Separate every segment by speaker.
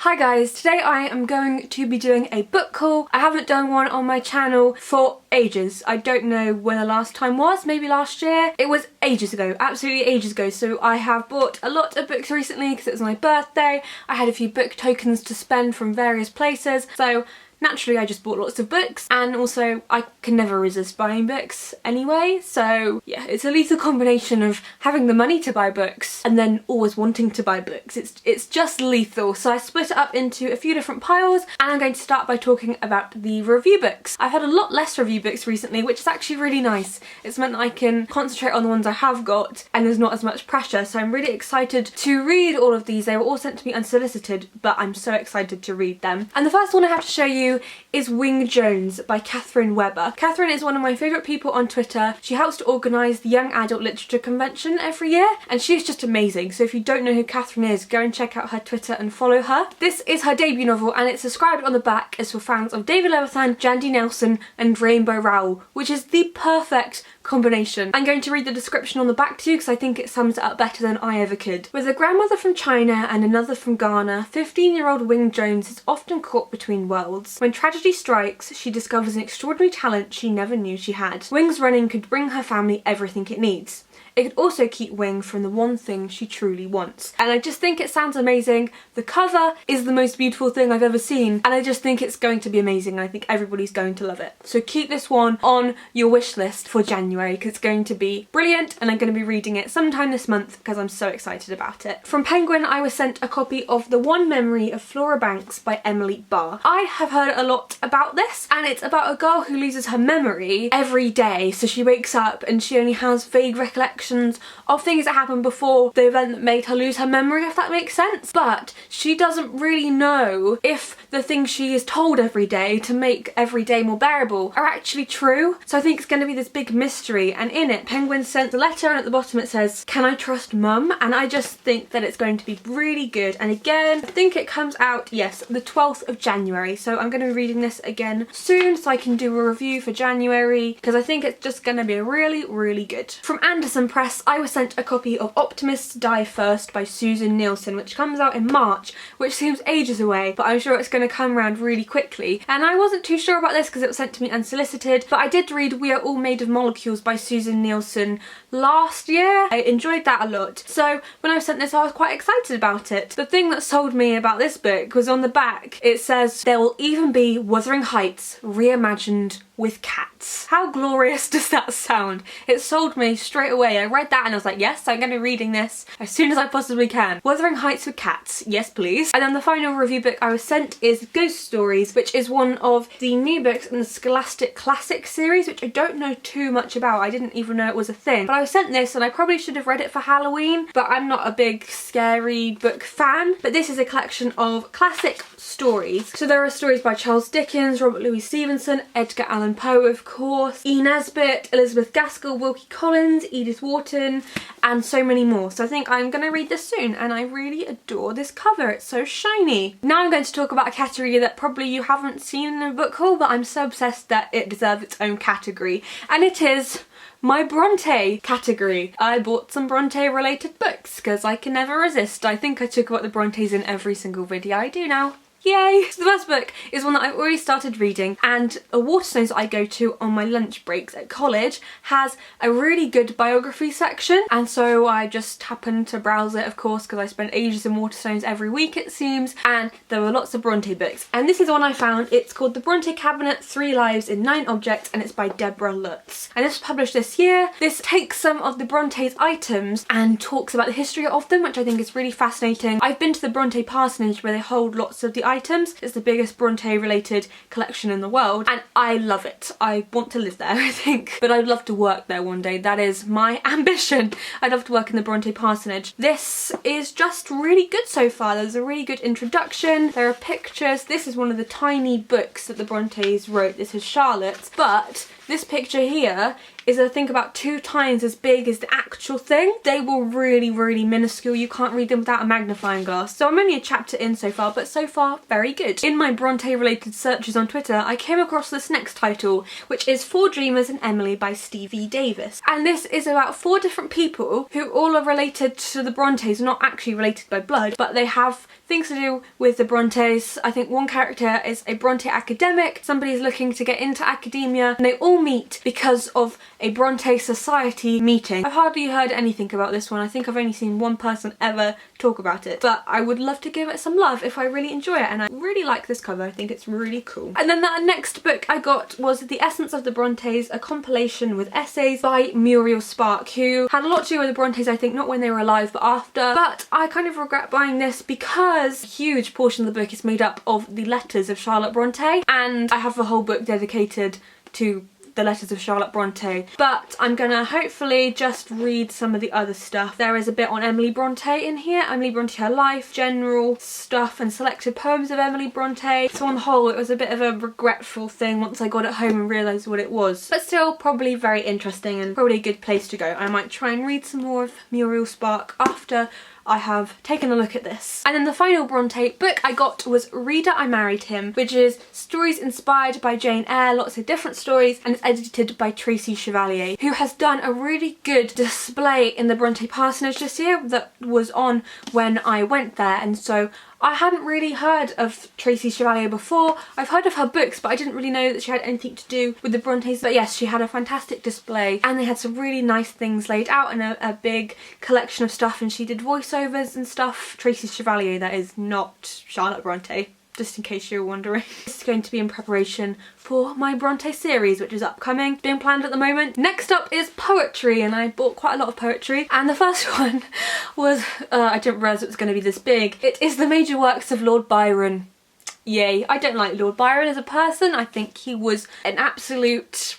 Speaker 1: Hi guys, today I am going to be doing a book haul. I haven't done one on my channel for ages. I don't know when the last time was, maybe last year. It was ages ago, absolutely ages ago. So I have bought a lot of books recently because it was my birthday. I had a few book tokens to spend from various places. So naturally I just bought lots of books, and also I can never resist buying books anyway, so yeah, it's a lethal combination of having the money to buy books and then always wanting to buy books. It's just lethal. So I split it up into a few different piles, and I'm going to start by talking about the review books. I've had a lot less review books recently, which is actually really nice. It's meant that I can concentrate on the ones I have got and there's not as much pressure, so I'm really excited to read all of these. They were all sent to me unsolicited, but I'm so excited to read them. And the first one I have to show you is Wing Jones by Katherine Webber. Katherine is one of my favourite people on Twitter. She helps to organise the Young Adult Literature Convention every year, and she's just amazing. So if you don't know who Katherine is, go and check out her Twitter and follow her. This is her debut novel, and it's described on the back as for fans of David Levithan, Jandy Nelson and Rainbow Rowell, which is the perfect combination. I'm going to read the description on the back too because I think it sums it up better than I ever could. With a grandmother from China and another from Ghana, 15-year-old Wing Jones is often caught between worlds. When tragedy strikes, she discovers an extraordinary talent she never knew she had. Wing's running could bring her family everything it needs. It could also keep Wing from the one thing she truly wants. And I just think it sounds amazing. The cover is the most beautiful thing I've ever seen, and I just think it's going to be amazing, and I think everybody's going to love it. So keep this one on your wish list for January because it's going to be brilliant, and I'm going to be reading it sometime this month because I'm so excited about it. From Penguin, I was sent a copy of The One Memory of Flora Banks by Emily Barr. I have heard a lot about this, and it's about a girl who loses her memory every day. So she wakes up and she only has vague recollections of things that happened before the event that made her lose her memory, if that makes sense. But she doesn't really know if the things she is told every day to make every day more bearable are actually true. So I think it's going to be this big mystery, and in it Penguin sent a letter, and at the bottom it says, "Can I trust Mum?" And I just think that it's going to be really good. And again, I think it comes out, yes, the 12th of January. So I'm going to be reading this again soon so I can do a review for January because I think it's just going to be really, really good. From Anderson Press, I was sent a copy of Optimists Die First by Susin Nielsen, which comes out in March, which seems ages away, but I'm sure it's going to come around really quickly. And I wasn't too sure about this because it was sent to me unsolicited, but I did read We Are All Made of Molecules by Susin Nielsen last year. I enjoyed that a lot. So when I was sent this, I was quite excited about it. The thing that sold me about this book was on the back. It says, "There will even be Wuthering Heights reimagined with cats." How glorious does that sound? It sold me straight away. I read that and I was like, yes, I'm going to be reading this as soon as I possibly can. Wuthering Heights with cats, yes please. And then the final review book I was sent is Ghost Stories, which is one of the new books in the Scholastic Classic series, which I don't know too much about. I didn't even know it was a thing. But I was sent this and I probably should have read it for Halloween, but I'm not a big scary book fan. But this is a collection of classic stories. So there are stories by Charles Dickens, Robert Louis Stevenson, Edgar Allan Poe, of course, E. Nesbit, Elizabeth Gaskell, Wilkie Collins, Edith Wharton, and so many more. So I think I'm going to read this soon, and I really adore this cover. It's so shiny. Now I'm going to talk about a category that probably you haven't seen in a book haul, but I'm so obsessed that it deserves its own category, and it is my Brontë category. I bought some Brontë related books because I can never resist. I think I talk about the Brontes in every single video I do now. Yay! So the first book is one that I've already started reading, and a Waterstones that I go to on my lunch breaks at college has a really good biography section, and so I just happened to browse it, of course, because I spend ages in Waterstones every week it seems, and there were lots of Brontë books. And this is one I found. It's called The Brontë Cabinet, 3 Lives in 9 Objects, and it's by Deborah Lutz. And this was published this year. This takes some of the Brontes' items and talks about the history of them, which I think is really fascinating. I've been to the Brontë parsonage where they hold lots of the items. It's the biggest Brontë related collection in the world, and I love it. I want to live there, I think. But I'd love to work there one day. That is my ambition. I'd love to work in the Brontë parsonage. This is just really good so far. There's a really good introduction. There are pictures. This is one of the tiny books that the Brontes wrote. This is Charlotte's, but this picture here is I think about 2 times as big as the actual thing. They were really, really minuscule. You can't read them without a magnifying glass. So I'm only a chapter in so far, but so far, very good. In my Brontë related searches on Twitter, I came across this next title, which is 4 Dreamers and Emily by Stevie Davies. And this is about 4 different people who all are related to the Brontës, not actually related by blood, but they have things to do with the Brontës. I think one character is a Brontë academic, somebody's looking to get into academia, and they all meet because of a Brontë society meeting. I've hardly heard anything about this one. I think I've only seen one person ever talk about it, but I would love to give it some love if I really enjoy it, and I really like this cover. I think it's really cool. And then that next book I got was The Essence of the Brontës, a compilation with essays by Muriel Spark, who had a lot to do with the Brontës, I think, not when they were alive, but after. But I kind of regret buying this because a huge portion of the book is made up of the letters of Charlotte Brontë, and I have a whole book dedicated to the letters of Charlotte Brontë, but I'm gonna hopefully just read some of the other stuff. There is a bit on Emily Brontë in here, Emily Brontë, her life, general stuff and selected poems of Emily Brontë. So on the whole it was a bit of a regretful thing once I got it home and realised what it was, but still probably very interesting and probably a good place to go. I might try and read some more of Muriel Spark after I have taken a look at this. And then the final Brontë book I got was Reader, I Married Him, which is stories inspired by Jane Eyre, lots of different stories, and it's edited by Tracy Chevalier, who has done a really good display in the Brontë parsonage this year that was on when I went there, and so I hadn't really heard of Tracy Chevalier before. I've heard of her books, but I didn't really know that she had anything to do with the Brontës. But yes, she had a fantastic display, and they had some really nice things laid out in a big collection of stuff, and she did voiceovers and stuff. Tracy Chevalier, that is, not Charlotte Brontë, just in case you were wondering. This is going to be in preparation for my Brontë series, which is upcoming, being planned at the moment. Next up is poetry, and I bought quite a lot of poetry, and the first one was, I didn't realise it was going to be this big. It is the major works of Lord Byron. Yay. I don't like Lord Byron as a person. I think he was an absolute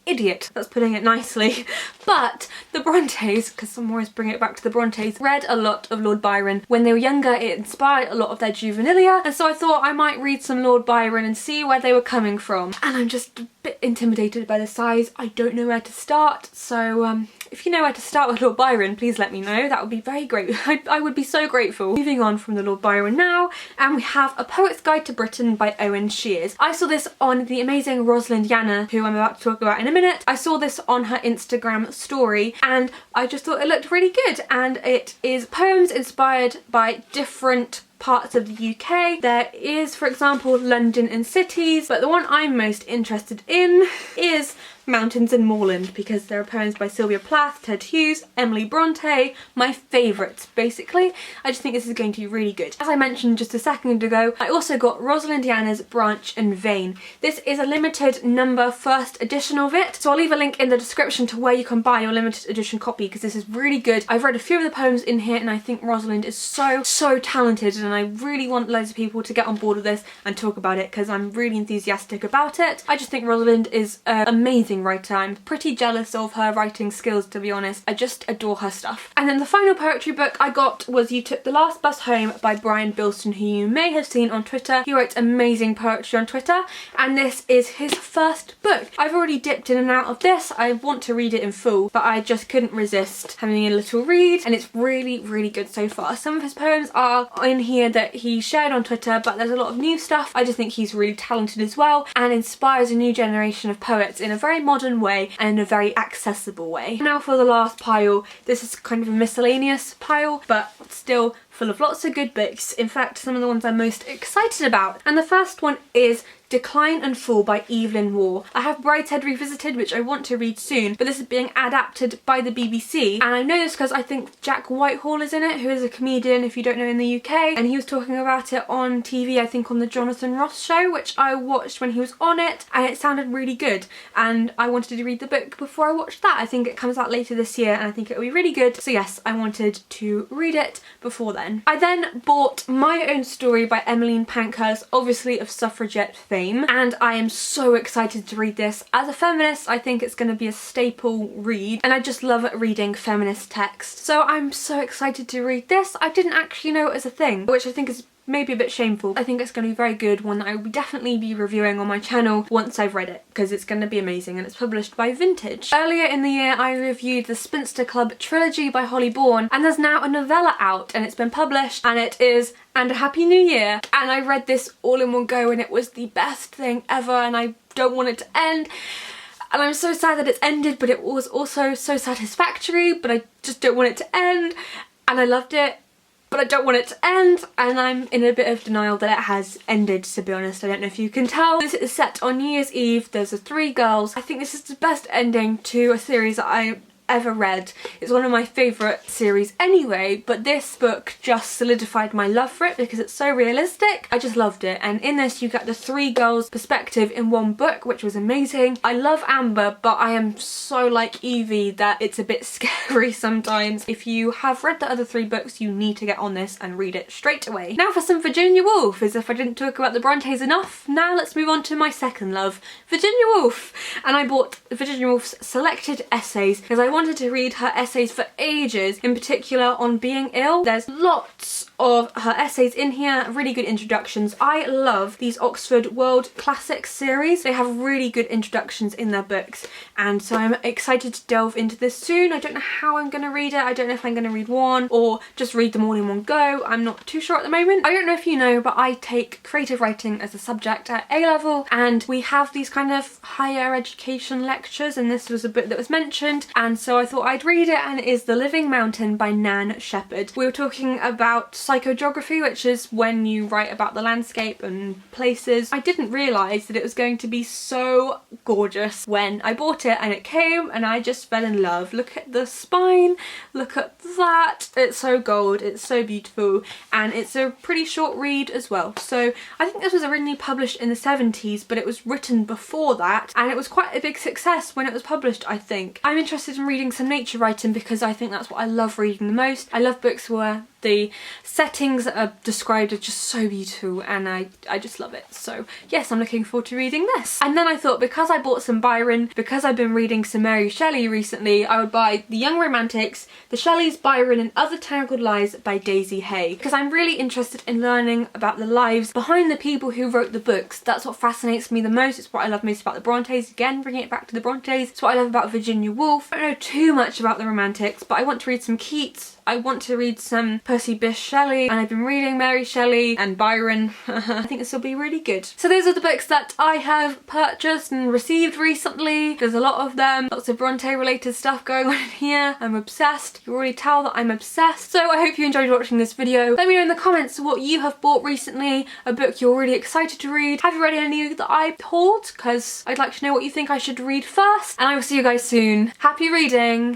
Speaker 1: idiot, that's putting it nicely. But the Brontës, because I'm always bringing it back to the Brontës, read a lot of Lord Byron when they were younger. It inspired a lot of their juvenilia, and so I thought I might read some Lord Byron and see where they were coming from. And I'm just a bit intimidated by the size. I don't know where to start, so if you know where to start with Lord Byron, please let me know. That would be very great. I would be so grateful. Moving on from the Lord Byron now, and we have A Poet's Guide to Britain by Owen Shears. I saw this on the amazing Rosalind Jana, who I'm about to talk about in a minute. I saw this on her Instagram story, and I just thought it looked really good, and it is poems inspired by different parts of the UK. There is, for example, London and cities, but the one I'm most interested in is Mountains and Moorland, because there are poems by Sylvia Plath, Ted Hughes, Emily Brontë, my favourites basically. I just think this is going to be really good. As I mentioned just a second ago, I also got Rosalind Jana's Branch and Vein. This is a limited number first edition of it, so I'll leave a link in the description to where you can buy your limited edition copy, because this is really good. I've read a few of the poems in here, and I think Rosalind is so talented, and I really want loads of people to get on board with this and talk about it, because I'm really enthusiastic about it. I just think Rosalind is amazing writer. I'm pretty jealous of her writing skills, to be honest. I just adore her stuff. And then the final poetry book I got was You Took the Last Bus Home by Brian Bilston, who you may have seen on Twitter. He writes amazing poetry on Twitter, and this is his first book. I've already dipped in and out of this. I want to read it in full, but I just couldn't resist having a little read, and it's really good so far. Some of his poems are in here that he shared on Twitter, but there's a lot of new stuff. I just think he's really talented as well, and inspires a new generation of poets in a very modern way and in a very accessible way. Now for the last pile. This is kind of a miscellaneous pile, but still full of lots of good books. In fact, some of the ones I'm most excited about. And the first one is Decline and Fall by Evelyn Waugh. I have Brideshead Revisited, which I want to read soon, but this is being adapted by the BBC, and I know this because I think Jack Whitehall is in it, who is a comedian, if you don't know, in the UK, and he was talking about it on TV, I think on the Jonathan Ross show, which I watched when he was on it, and it sounded really good, and I wanted to read the book before I watched that. I think it comes out later this year, and I think it'll be really good, so yes, I wanted to read it before then. I then bought My Own Story by Emmeline Pankhurst, obviously of suffragette fame, and I am so excited to read this. As a feminist, I think it's going to be a staple read, and I just love reading feminist text, so I'm so excited to read this. I didn't actually know it was a thing, which I think is maybe a bit shameful. I think it's going to be very good, one that I will definitely be reviewing on my channel once I've read it, because it's going to be amazing, and it's published by Vintage. Earlier in the year I reviewed the Spinster Club trilogy by Holly Bourne, and there's now a novella out and it's been published, and it is And a Happy New Year. And I read this all in one go and it was the best thing ever, and I don't want it to end. And I'm so sad that it's ended, but it was also so satisfactory, but I just don't want it to end. And I loved it, but I don't want it to end, and I'm in a bit of denial that it has ended, to be honest. I don't know if you can tell. This is set on New Year's Eve. There's 3 girls. I think this is the best ending to a series that I ever read. It's one of my favourite series anyway, but this book just solidified my love for it because it's so realistic. I just loved it, and in this you get the 3 girls' perspective in one book, which was amazing. I love Amber, but I am so like Evie that it's a bit scary sometimes. If you have read the other 3 books, you need to get on this and read it straight away. Now for some Virginia Woolf, as if I didn't talk about the Brontes enough. Now let's move on to my second love, Virginia Woolf. And I bought Virginia Woolf's selected essays because I wanted to read her essays for ages, in particular on being ill. There's lots of her essays in here, really good introductions. I love these Oxford World Classics series. They have really good introductions in their books, and so I'm excited to delve into this soon. I don't know how I'm going to read it. I don't know if I'm going to read one or just read them all in one go. I'm not too sure at the moment. I don't know if you know, but I take creative writing as a subject at A-level, and we have these kind of higher education lectures, and this was a book that was mentioned, and so I thought I'd read it, and it is The Living Mountain by Nan Shepherd. We were talking about psychogeography, which is when you write about the landscape and places. I didn't realise that it was going to be so gorgeous when I bought it, and it came and I just fell in love. Look at the spine, look at that. It's so gold, it's so beautiful, and it's a pretty short read as well. So I think this was originally published in the 70s, but it was written before that, and it was quite a big success when it was published, I think. I'm interested in reading some nature writing because I think that's what I love reading the most. I love books where the settings that are described are just so beautiful, and I just love it. So yes, I'm looking forward to reading this. And then I thought, because I bought some Byron, because I've been reading some Mary Shelley recently, I would buy The Young Romantics, The Shelleys, Byron and Other Tangled Lies by Daisy Hay, because I'm really interested in learning about the lives behind the people who wrote the books. That's what fascinates me the most. It's what I love most about the Brontes. Again, bringing it back to the Brontes. It's what I love about Virginia Woolf. I don't know too much about the Romantics, but I want to read some Keats. I want to read some Percy Bysshe Shelley, and I've been reading Mary Shelley and Byron. I think this will be really good. So those are the books that I have purchased and received recently. There's a lot of them, lots of Bronte related stuff going on in here. I'm obsessed. You already tell that I'm obsessed. So I hope you enjoyed watching this video. Let me know in the comments what you have bought recently, a book you're really excited to read. Have you read any that I hauled? Because I'd like to know what you think I should read first. And I will see you guys soon. Happy reading!